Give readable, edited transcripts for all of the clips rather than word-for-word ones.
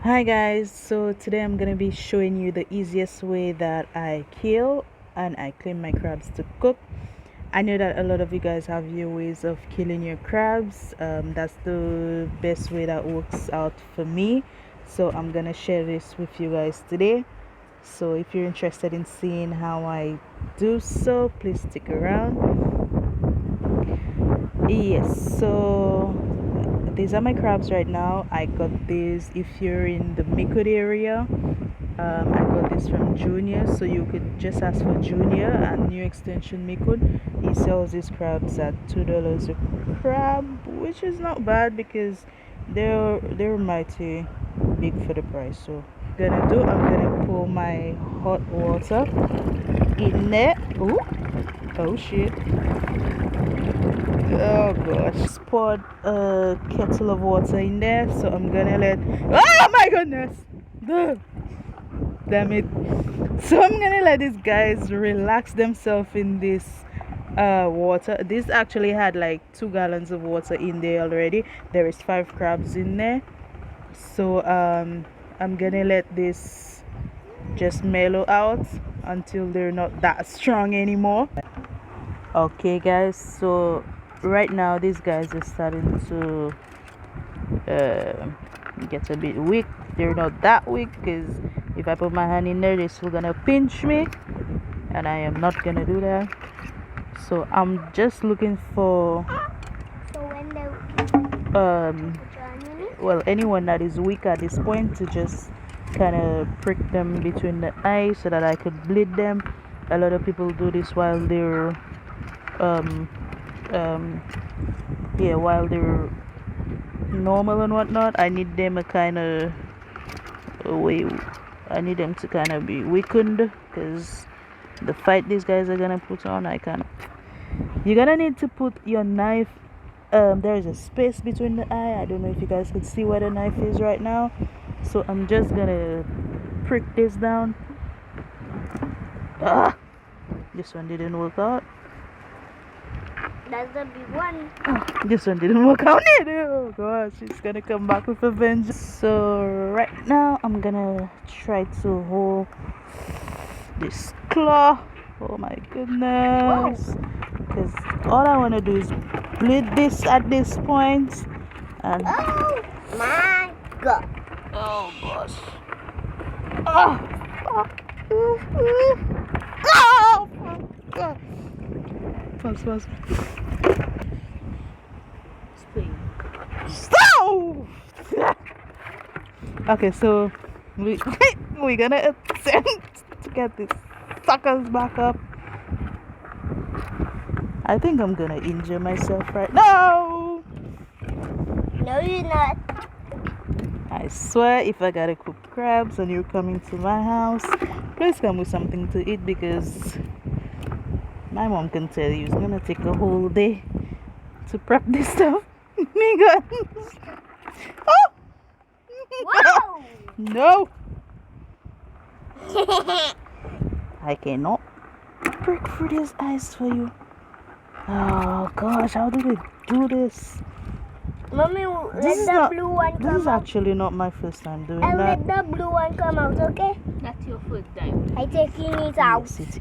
Hi guys, so today I'm gonna be showing you the easiest way that I kill and I clean my crabs to cook. I know that a lot of you guys have your ways of killing your crabs. That's the best way that works out for me. So I'm gonna share this with you guys today. So if you're interested in seeing how I do so, please stick around. Yes, so these are my crabs right now. I got these if you're in the Mikot area. I got this from Junior, so you could just ask for Junior at New Extension Mikot. He sells these crabs at $2 a crab, which is not bad because they're mighty big for the price. So I'm gonna pour my hot water in there. Ooh, oh shit. Oh gosh. Just poured a kettle of water in there, so I'm gonna let. Oh my goodness! Ugh. Damn it. So I'm gonna let these guys relax themselves in this water. This actually had like 2 gallons of water in there already. There is 5 crabs in there. So I'm gonna let this just mellow out until they're not that strong anymore. Okay guys, so right now these guys are starting to get a bit weak. They're not that weak because if I put my hand in there they're still gonna pinch me, and I am not gonna do that. So I'm just looking for So when they well, anyone that is weak at this point, to just kind of prick them between the eyes so that I could bleed them. A lot of people do this while they're um um yeah, while they're normal and whatnot. I need them a kind of way. I need them to kind of be weakened because the fight these guys are gonna put on, I can't. You're gonna need to put your knife. There is a space between the eye. I don't know if you guys could see where the knife is right now. So I'm just gonna prick this down. Ah, this one didn't work out. that's the big one. This one didn't work out either. Oh gosh, it's gonna come back with a vengeance. So right now I'm gonna try to hold this claw. Oh my goodness. Because all I want to do is bleed this at this point. And Oh my god. oh gosh. Oh, fuck. Oh, fuck. Pause. Stop! Okay, so we're gonna attempt to get these suckers back up. I think I'm gonna injure myself right now. No, you're not. I swear, if I gotta cook crabs and you're coming to my house, please come with something to eat, because my mom can tell you it's gonna take a whole day to prep this stuff. Me God. Oh! Wow! No! I cannot break through these eyes for you. Oh gosh, how do they do this? Mommy, This is let the blue one This come is out. actually not my first time doing And that. let the blue one come out, okay? That's your first time. I taking it out. Yes,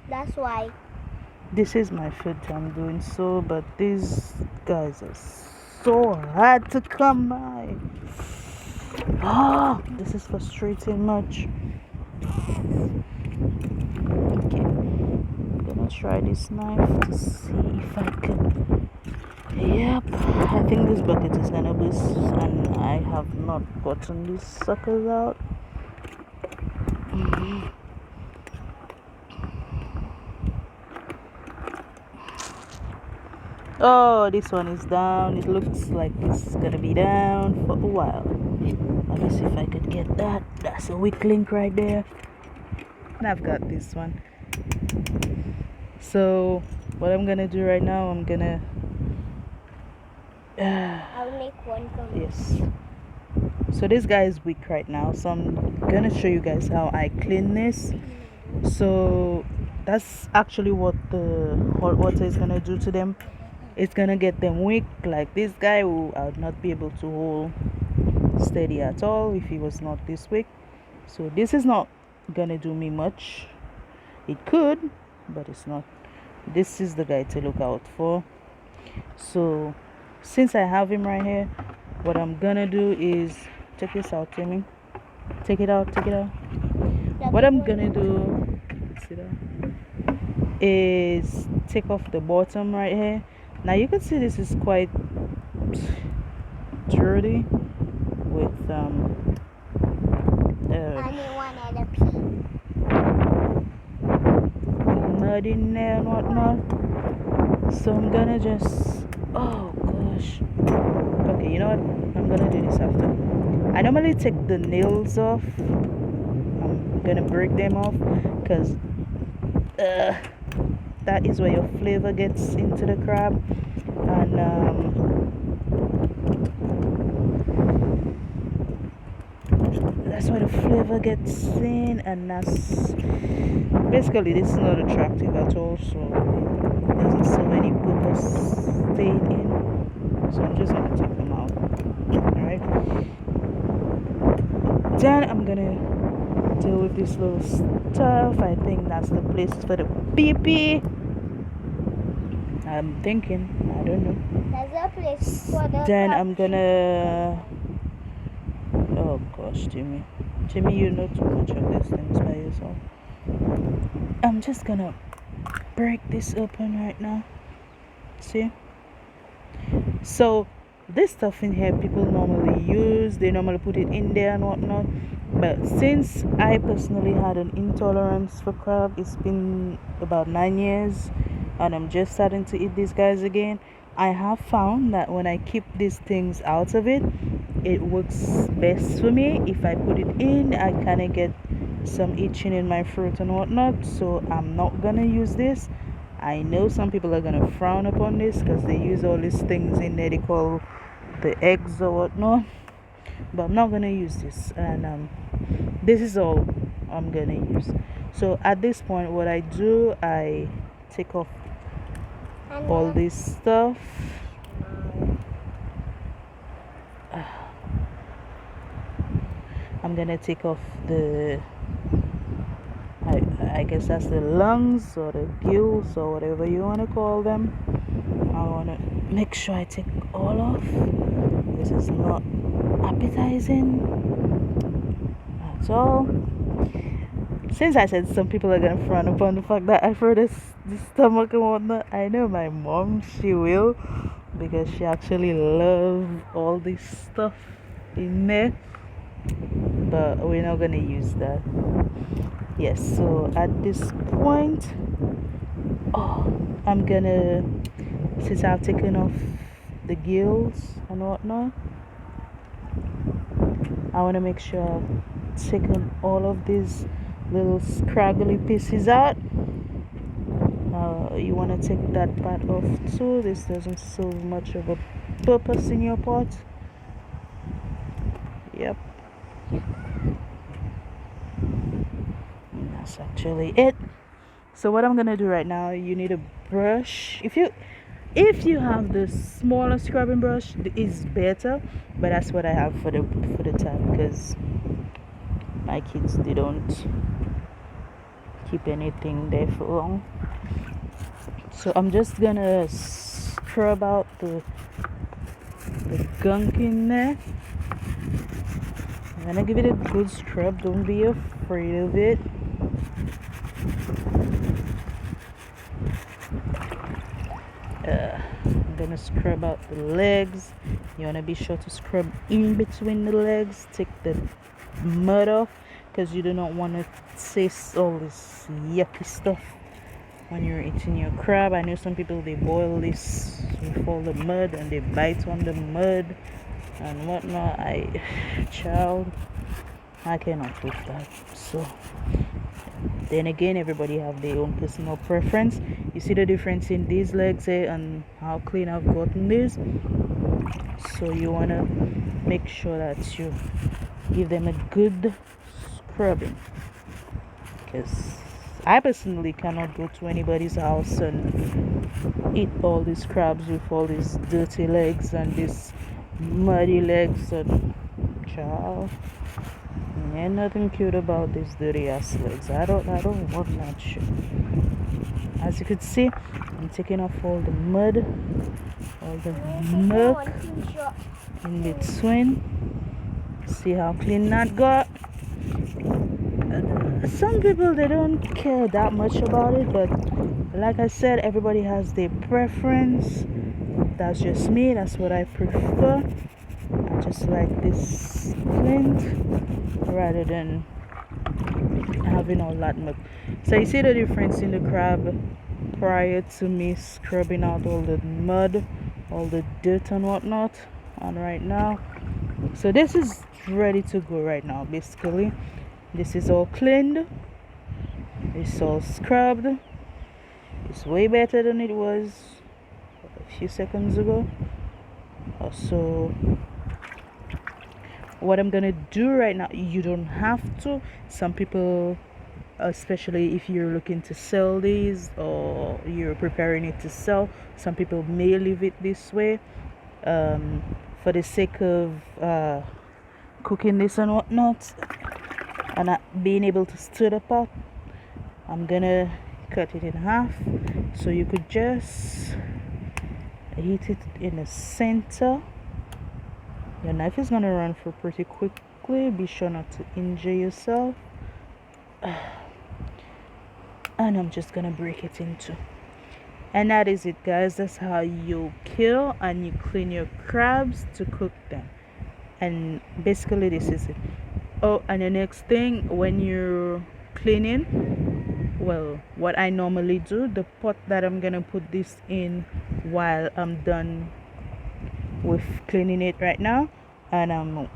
That's why. this is my third time doing so, but these guys are so hard to come by. Oh, this is frustrating much. Okay, I'm gonna try this knife to see if I can. Yep, I think this bucket is gonna burst, and I have not gotten these suckers out. Oh, this one is down. It looks like it's gonna be down for a while. Let me see if I could get that. That's a weak link right there. And I've got this one. So what I'm gonna do right now, I'm gonna I'll make one come out. yes. So this guy is weak right now, so I'm gonna show you guys how I clean this. So that's actually what the hot water is gonna do to them. It's gonna get them weak. Like this guy, who I'll not be able to hold steady at all if it was not this week. So this is not gonna do me much. It could, but it's not. This is the guy to look out for. So since I have him right here, what I'm gonna do is check this out, Timmy. Take it out. What I'm gonna do, see that, is take off the bottom right here. Now you can see this is quite dirty with mud in there and whatnot. So I'm gonna just, oh gosh. Okay, you know what? I'm gonna do this after. I normally take the nails off. I'm gonna break them off because that is where your flavor gets into the crab, and that's where the flavor gets in, and that's basically, this is not attractive at all, so it doesn't serve any purpose staying in. So I'm just gonna take them out. Alright, then I'm gonna deal with this little stuff. I think that's the place for the pee. I'm thinking, I don't know. There's a place for the Then I'm gonna, oh gosh, Jimmy, you know too much of these things by yourself. I'm just gonna break this open right now. See? So this stuff in here people normally use, they normally put it in there and whatnot, but since I personally had an intolerance for crab, it's been about 9 years and I'm just starting to eat these guys again. I have found that when I keep these things out of it, it works best for me. If I put it in, I kind of get some itching in my throat and whatnot, so I'm not gonna use this. I know some people are gonna frown upon this because they use all these things in there they call the eggs or whatnot, but I'm not gonna use this, and this is all I'm gonna use. So at this point, what I do, I take off all this stuff. I'm gonna take off the, I guess that's the lungs or the gills or whatever you want to call them. I want to make sure I take all off. This is not appetizing at all. Since I said some people are gonna frown upon the fact that I throw the stomach and whatnot, I know my mom, she will, because she actually loves all this stuff in there, but we're not gonna use that. Yes, so at this point, I'm gonna, since I've taken off the gills and whatnot, I want to make sure I've taken all of these little scraggly pieces out. You want to take that part off too. This doesn't serve much of a purpose in your pot. Yep, and that's actually it. So what I'm gonna do right now, you need a brush. If you have the smaller scrubbing brush, is better, but that's what I have for the time, because my kids, they don't keep anything there for long. So I'm just gonna scrub out the gunk in there. I'm gonna give it a good scrub, don't be afraid of it. I'm gonna scrub out the legs. You wanna be sure to scrub in between the legs. Take the mud off, because you do not want to taste all this yucky stuff when you're eating your crab. I know some people, they boil this with all the mud and they bite on the mud and whatnot. Child, I cannot with that. So then again, everybody have their own personal preference. You see the difference in these legs here and how clean I've gotten this. So you want to make sure that you give them a good scrubbing, because I personally cannot go to anybody's house and eat all these crabs with all these dirty legs and these muddy legs, and Child. Ain't nothing cute about these dirty ass legs. I don't want that shit. As you could see, I'm taking off all the mud, all the milk in between. See how clean that got? Some people, they don't care that much about it, but like I said, everybody has their preference. That's just me. That's what I prefer. I just like this cleaned rather than having all that milk. So you see the difference in the crab prior to me scrubbing out all the mud, all the dirt and whatnot, and right now. So this is ready to go right now. Basically, this is all cleaned. It's all scrubbed. It's way better than it was a few seconds ago. So what I'm gonna do right now, you don't have to. Some people, especially if you're looking to sell these or you're preparing it to sell, some people may leave it this way for the sake of cooking this and whatnot and not being able to stir the pot. I'm gonna cut it in half so you could just heat it in the center. Your knife is gonna run for pretty quickly. Be sure not to injure yourself. And I'm just gonna break it in two. And that is it, guys. That's how you kill and you clean your crabs to cook them. And basically this is it. Oh, and the next thing, when you're cleaning, well, what I normally do, the pot that I'm gonna put this in while I'm done with cleaning it right now and I'm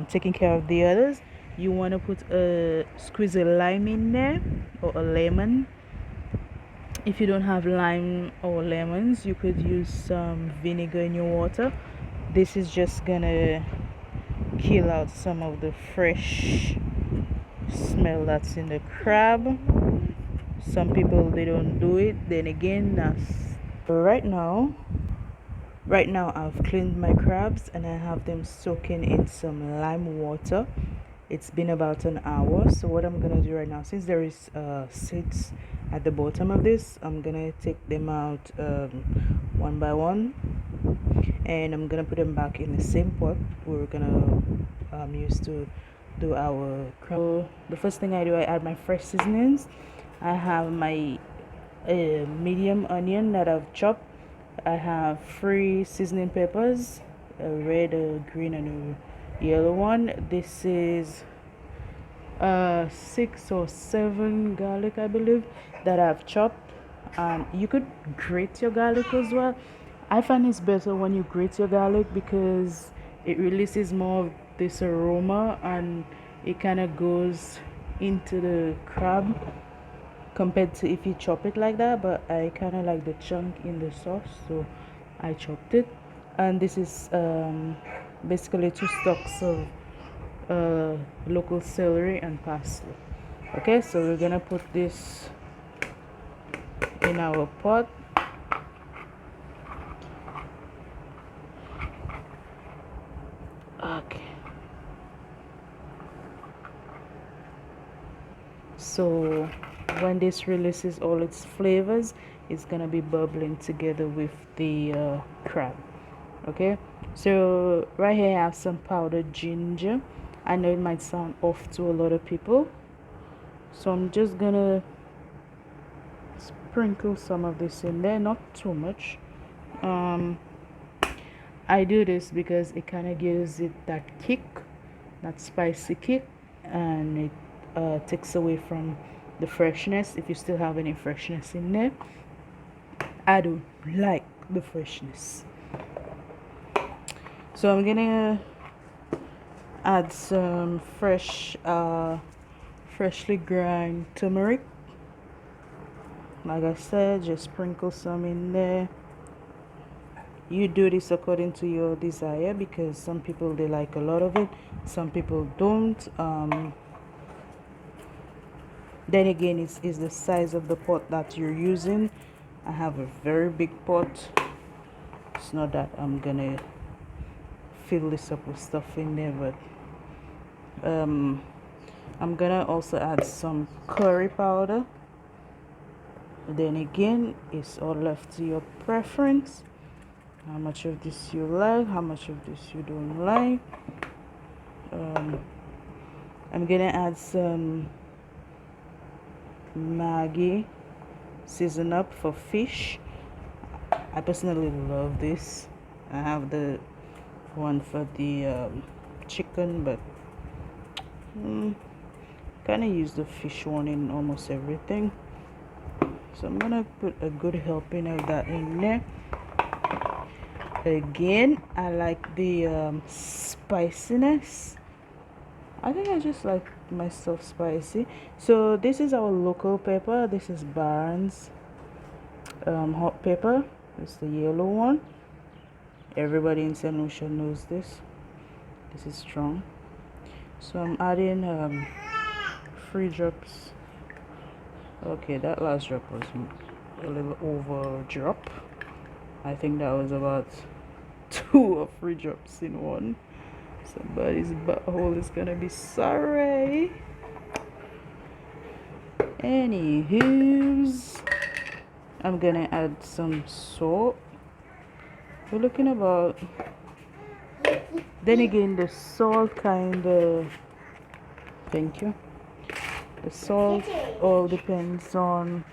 taking care of the others, you want to put a squeeze a lime in there or a lemon. If you don't have lime or lemons, you could use some vinegar in your water. This is just gonna kill out some of the fresh smell that's in the crab. Some people, they don't do it. Then again, that's right now I've cleaned my crabs and I have them soaking in some lime water. It's been about an hour. So what I'm gonna do right now, since there is seeds at the bottom of this, I'm gonna take them out one by one and I'm gonna put them back in the same pot we're gonna use to do our crab. So the first thing I do, I add my fresh seasonings. I have my medium onion that I've chopped. I have 3 seasoning peppers, a red, a green, and a yellow one. This is 6 or 7 garlic, I believe, that I've chopped. You could grate your garlic as well. I find it's better when you grate your garlic because it releases more of this aroma and it kind of goes into the crab compared to if you chop it like that. But I kind of like the chunk in the sauce, so I chopped it. And this is basically 2 stalks of local celery and parsley. Okay, so we're gonna put this in our pot. Okay, so when this releases all its flavors, it's gonna be bubbling together with the crab. Okay, so right here I have some powdered ginger. I know it might sound off to a lot of people, so I'm just gonna sprinkle some of this in there, not too much. I do this because it kind of gives it that kick, that spicy kick, and it takes away from the freshness if you still have any freshness in there. I don't like the freshness, so I'm gonna add some freshly ground turmeric. Like I said, just sprinkle some in there. You do this according to your desire because some people, they like a lot of it, some people don't. Then again, it's the size of the pot that you're using. I have a very big pot. It's not that I'm gonna fill this up with stuff in there, but I'm gonna also add some curry powder. Then again, it's all left to your preference, how much of this you like, how much of this you don't like. I'm gonna add some maggi season up for fish. I personally love this. I have the one for the chicken, but kind of use the fish one in almost everything. So I'm gonna put a good helping of that in there. Again, I like the spiciness. I think I just like my stuff spicy. So this is our local pepper. This is Barnes hot pepper. It's the yellow one. Everybody in St.Lucian knows this. This is strong. So I'm adding 3 drops. Okay, that last drop was a little over drop. I think that was about 2 or 3 drops in one. Somebody's butthole is gonna be sorry. Anywho's, I'm gonna add some salt. We're looking about. Then again, the salt kinda. Thank you. The salt all depends on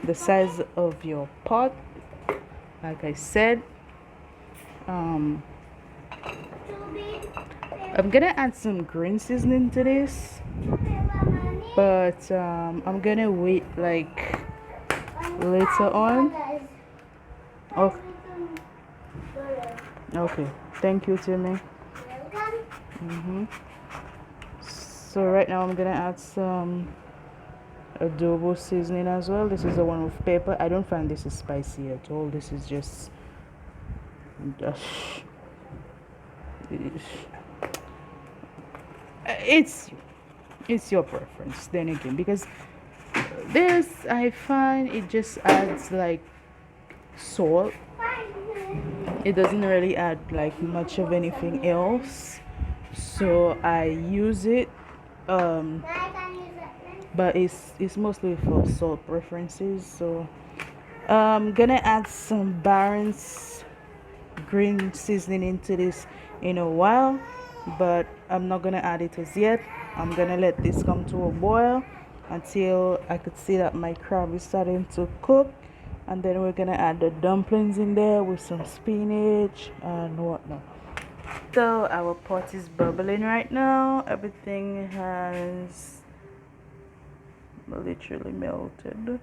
the size of your pot. Like I said, I'm gonna add some green seasoning to this, but I'm gonna wait like later on. Okay, thank you, Timmy. So right now I'm gonna add some adobo seasoning as well. This is the one with pepper. I don't find this is spicy at all. This is just it's your preference then again, because this I find it just adds like salt. It doesn't really add like much of anything else, so I use it but it's mostly for salt preferences. So I'm gonna add some Barron's green seasoning into this in a while, but I'm not gonna add it as yet. I'm gonna let this come to a boil until I could see that my crab is starting to cook, and then we're gonna add the dumplings in there with some spinach and whatnot. So our pot is bubbling right now. Everything has literally melted.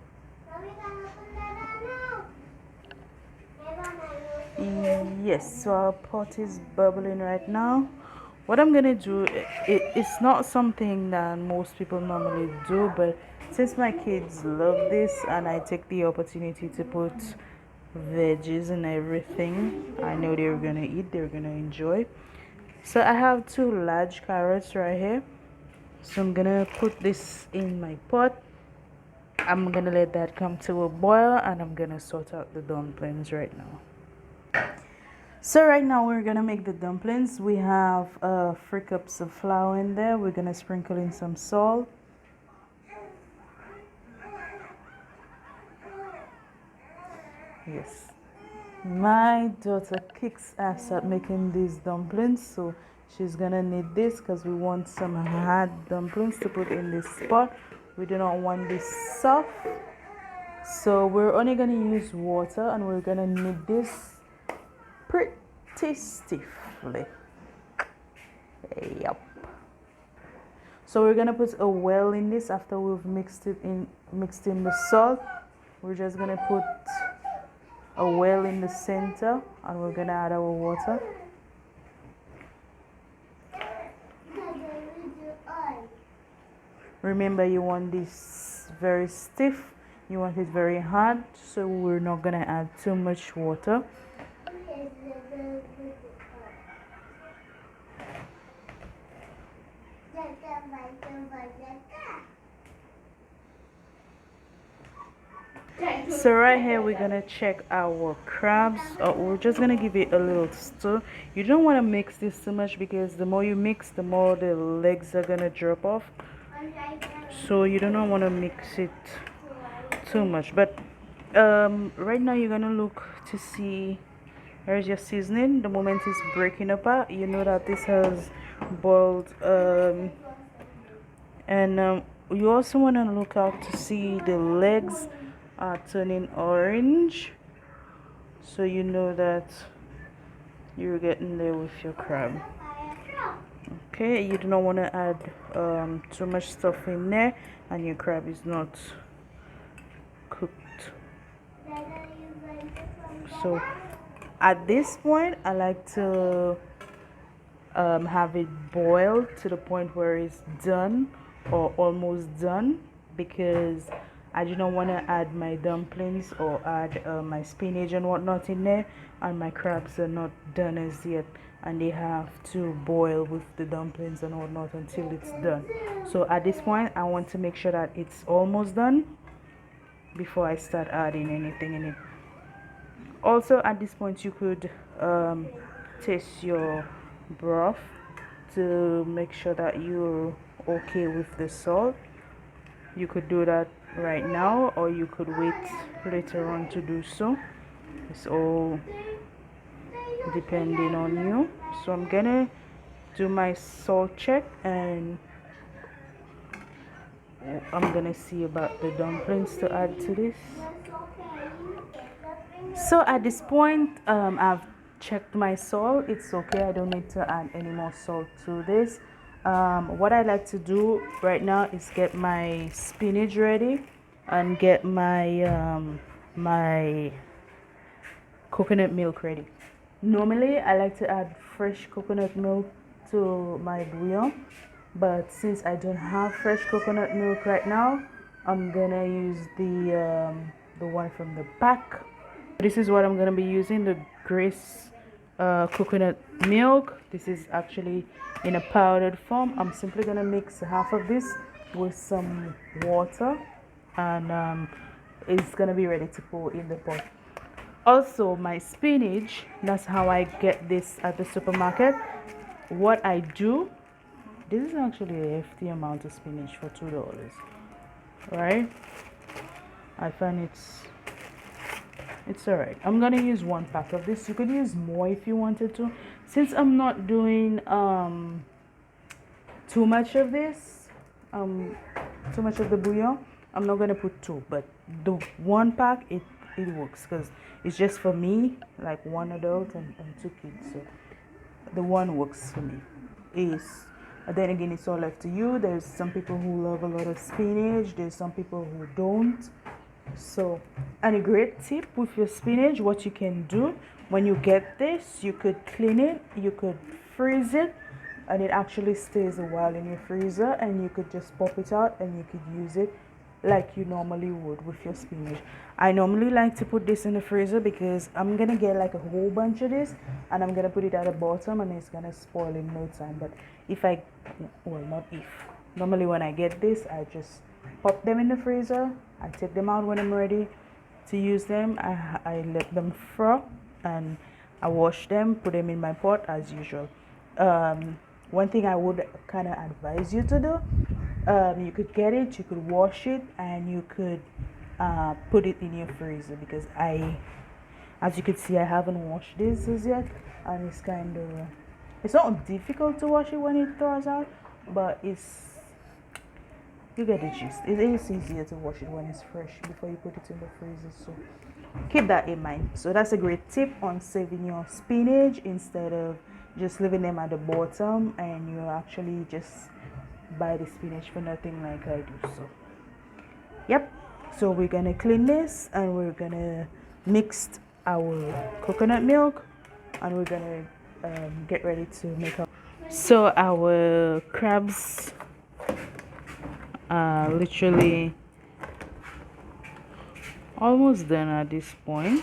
Yes, so our pot is bubbling right now. What I'm gonna do, it's not something that most people normally do, but since my kids love this and I take the opportunity to put veggies and everything, I know they're gonna eat, they're gonna enjoy. So I have 2 large carrots right here. So I'm gonna put this in my pot. I'm gonna let that come to a boil, and I'm gonna sort out the dumplings right now. So right now we're gonna make the dumplings. We have 3 cups of flour in there. We're gonna sprinkle in some salt. Yes, my daughter kicks ass at making these dumplings, so she's gonna need this because we want some hard dumplings to put in this pot. We do not want this soft, so we're only gonna use water, and we're gonna knead this pretty stiffly. Yep. So we're gonna put a well in this after we've mixed in the salt. We're just gonna put a well in the center, and we're gonna add our water. Remember, you want this very stiff, you want it very hard, so we're not gonna add too much water. So right here we're gonna check our crabs. We're just gonna give it a little stir. You don't want to mix this too much because the more you mix, the more the legs are gonna drop off. So you don't want to mix it too much. But right now you're gonna look to see there's your seasoning. The moment it's breaking apart, you know that this has boiled. And you also want to look out to see the legs are turning orange, so you know that you're getting there with your crab. Okay, you do not want to add too much stuff in there and your crab is not cooked. So at this point I like to have it boiled to the point where it's done or almost done, because I do not want to add my dumplings or add my spinach and whatnot in there, and my crabs are not done as yet, and they have to boil with the dumplings and whatnot until it's done. So at this point I want to make sure that it's almost done before I start adding anything in it. Also at this point you could taste your broth to make sure that you're okay with the salt. You could do that right now or you could wait later on to do so. It's all depending on you. So I'm gonna do my salt check and I'm gonna see about the dumplings to add to this. So at this point I've checked my salt. It's okay, I don't need to add any more salt to this. What I like to do right now is get my spinach ready and get my my coconut milk ready. Normally I like to add fresh coconut milk to my bouillon, but since I don't have fresh coconut milk right now, I'm gonna use the one from the pack. This is what I'm gonna be using, the Grace coconut milk. This is actually in a powdered form. I'm simply gonna mix half of this with some water and it's gonna be ready to pour in the pot. Also my spinach, that's how I get this at the supermarket. What I do, this is actually a hefty amount of spinach for $2, right? I find it's alright. I'm gonna use 1 pack of this. You could use more if you wanted to. Since I'm not doing too much of this, too much of the bouillon, I'm not gonna put 2, but the 1 pack it works because it's just for me, like 1 adult and 2 kids. So the 1 works for me. Then again, it's all left to you. There's some people who love a lot of spinach, there's some people who don't. So, and a great tip with your spinach, what you can do when you get this, you could clean it, you could freeze it, and it actually stays a while in your freezer, and you could just pop it out and you could use it like you normally would with your spinach. I normally like to put this in the freezer because I'm gonna get like a whole bunch of this and I'm gonna put it at the bottom and it's gonna spoil in no time. But normally when I get this, I just pop them in the freezer. I take them out when I'm ready to use them. I let them thaw and I wash them, put them in my pot as usual. One thing I would kind of advise you to do, you could get it, you could wash it, and you could put it in your freezer, because as you can see, I haven't washed this as yet, and it's kind of it's not difficult to wash it when it thaws out, but you get the gist. It is easier to wash it when it's fresh before you put it in the freezer. So keep that in mind. So that's a great tip on saving your spinach instead of just leaving them at the bottom and you actually just buy the spinach for nothing like I do. So yep, so we're gonna clean this and we're gonna mix our coconut milk and we're gonna get ready to make up. So our crabs are literally almost done at this point.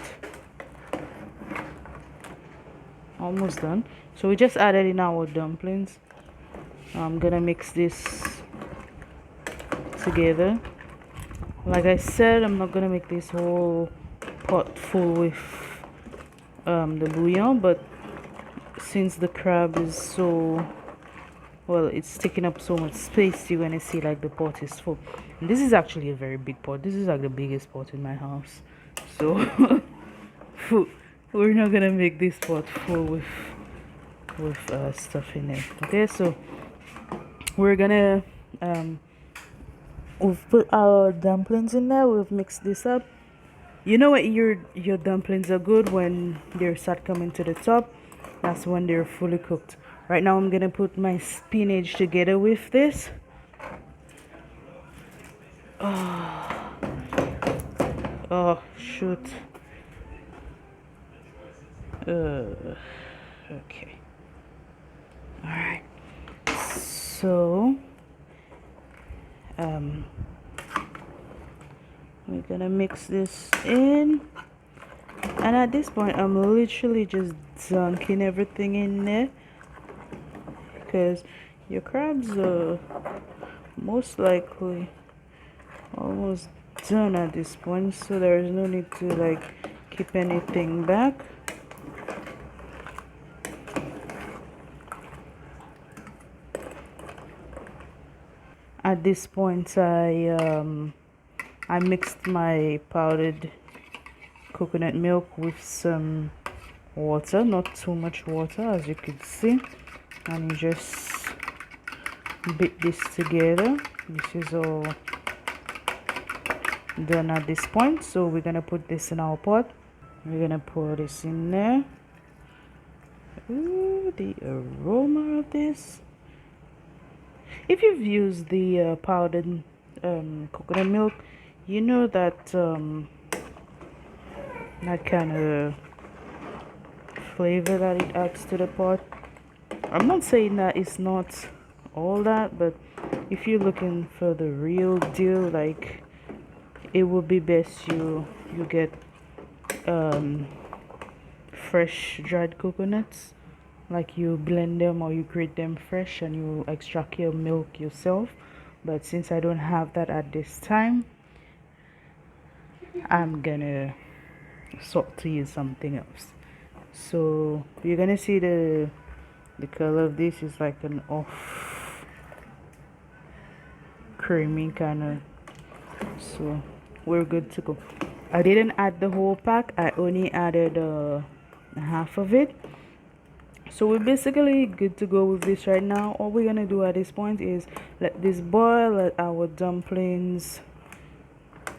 Almost done. So we just added in our dumplings. I'm gonna mix this together. Like I said, I'm not gonna make this whole pot full with the bouillon, but since the crab is so, well, it's taking up so much space, you're gonna see like the pot is full. And this is actually a very big pot. This is like the biggest pot in my house, so we're not gonna make this pot full with stuff in it. Okay, so we're gonna we've put our dumplings in there. We've mixed this up. You know what, your dumplings are good when they start coming to the top. That's when they're fully cooked. Right now I'm gonna put my spinach together with this. Oh shoot. Okay. All right. So we're gonna mix this in, and at this point I'm literally just dunking everything in there because your crabs are most likely almost done at this point, so there is no need to like keep anything back. At this point I mixed my powdered coconut milk with some water, not too much water as you can see, and you just beat this together. This is all done at this point, so we're gonna put this in our pot. We're gonna pour this in there. Ooh, the aroma of this. If you've used the powdered coconut milk, you know that that kind of flavor that it adds to the pot. I'm not saying that it's not all that, but if you're looking for the real deal, like, it would be best you get fresh dried coconuts, like you blend them or you grate them fresh and you extract your milk yourself. But since I don't have that at this time, I'm gonna sort to use something else. So you're gonna see the color of this is like an off creamy kind of, so we're good to go. I didn't add the whole pack, I only added half of it. So we're basically good to go with this right now. All we're gonna do at this point is let this boil, let our dumplings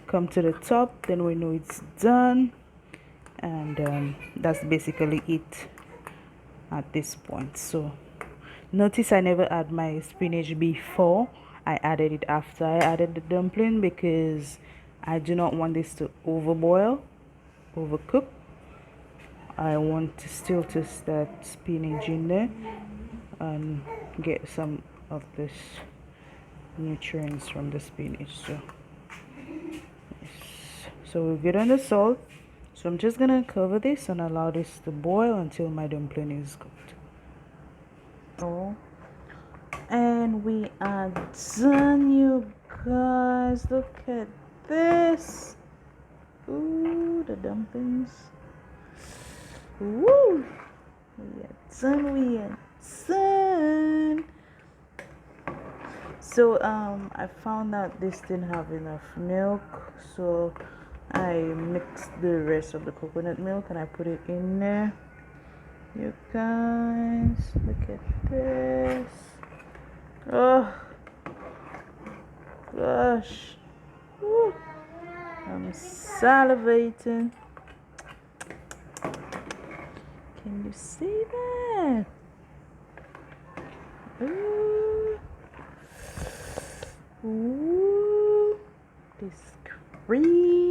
come to the top, then we know it's done. And that's basically it at this point. So notice I never add my spinach before, I added it after I added the dumpling because I do not want this to overboil, overcook. I want to still taste that spinach in there and get some of this nutrients from the spinach. So we're good on the salt. So I'm just gonna cover this and allow this to boil until my dumpling is cooked. Oh, and we are done, you guys. Look at this. Ooh, the dumplings. Woo! We are done. We are done. So I found out this didn't have enough milk, so I mixed the rest of the coconut milk and I put it in there. You guys, look at this. Oh gosh. Woo. I'm salivating. Can you see that? Ooh. Ooh. This cream.